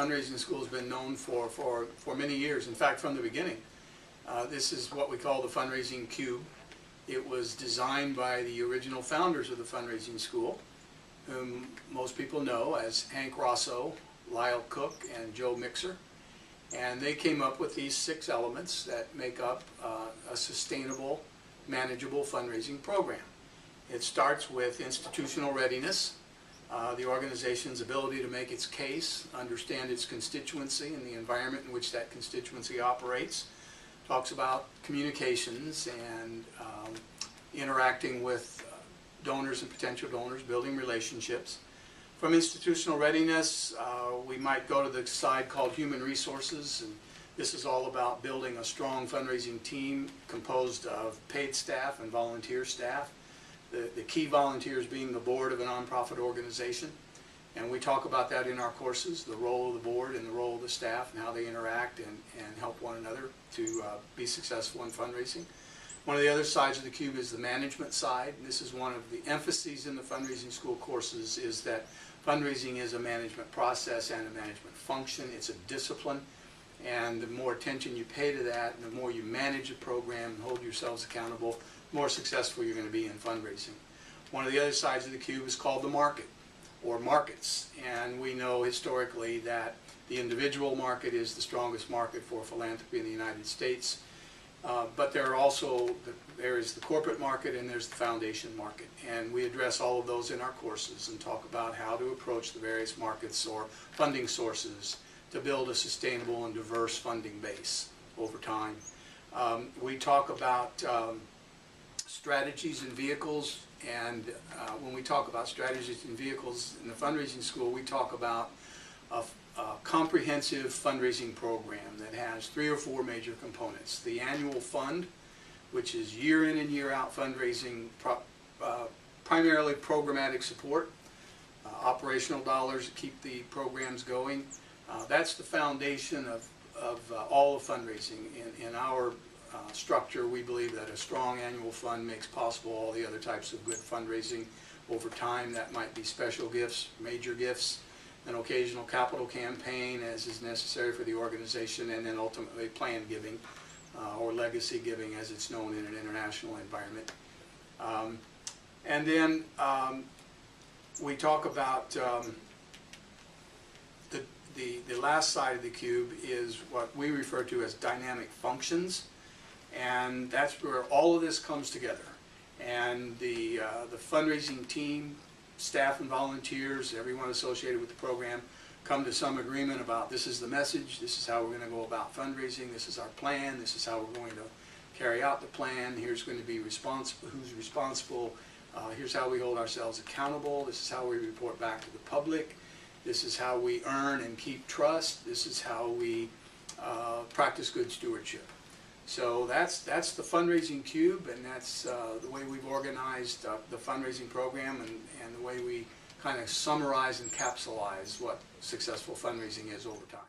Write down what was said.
Fundraising School has been known for many years. In fact, from the beginning. This is what we call the Fundraising Cube. It was designed by the original founders of the Fundraising School, whom most people know as Hank Rosso, Lyle Cook, and Joe Mixer. And they came up with these 6 elements that make up a sustainable, manageable fundraising program. It starts with institutional readiness, the organization's ability to make its case, understand its constituency and the environment in which that constituency operates. Talks about communications and interacting with donors and potential donors, building relationships. From institutional readiness, we might go to the side called human resources, and this is all about building a strong fundraising team composed of paid staff and volunteer staff. The key volunteers being the board of a nonprofit organization, and we talk about that in our courses, the role of the board and the role of the staff and how they interact and help one another to be successful in fundraising. One of the other sides of the cube is the management side, and this is one of the emphases in the Fundraising School courses, is that fundraising is a management process and a management function. It's a discipline, and the more attention you pay to that and the more you manage a program and hold yourselves accountable, the more successful you're going to be in fundraising. One of the other sides of the cube is called the market, or markets, and we know historically that the individual market is the strongest market for philanthropy in the United States. But there is the corporate market and there's the foundation market, and we address all of those in our courses and talk about how to approach the various markets or funding sources to build a sustainable and diverse funding base over time. We talk about strategies and vehicles, and when we talk about strategies and vehicles in the Fundraising School, we talk about a comprehensive fundraising program that has 3 or 4 major components. The annual fund, which is year in and year out fundraising, primarily programmatic support, operational dollars to keep the programs going. That's the foundation of all of fundraising. In our structure, we believe that a strong annual fund makes possible all the other types of good fundraising over time. That might be special gifts, major gifts, an occasional capital campaign as is necessary for the organization, and then ultimately planned giving or legacy giving as it's known in an international environment. And then we talk about the last side of the cube is what we refer to as dynamic functions, and that's where all of this comes together. And the fundraising team, staff and volunteers, everyone associated with the program, come to some agreement about this is the message, this is how we're going to go about fundraising, this is our plan, this is how we're going to carry out the plan, here's going to be responsible, who's responsible, here's how we hold ourselves accountable, this is how we report back to the public, this is how we earn and keep trust, this is how we practice good stewardship. So that's the Fundraising Cube, and that's the way we've organized the fundraising program and the way we kind of summarize and capsulize what successful fundraising is over time.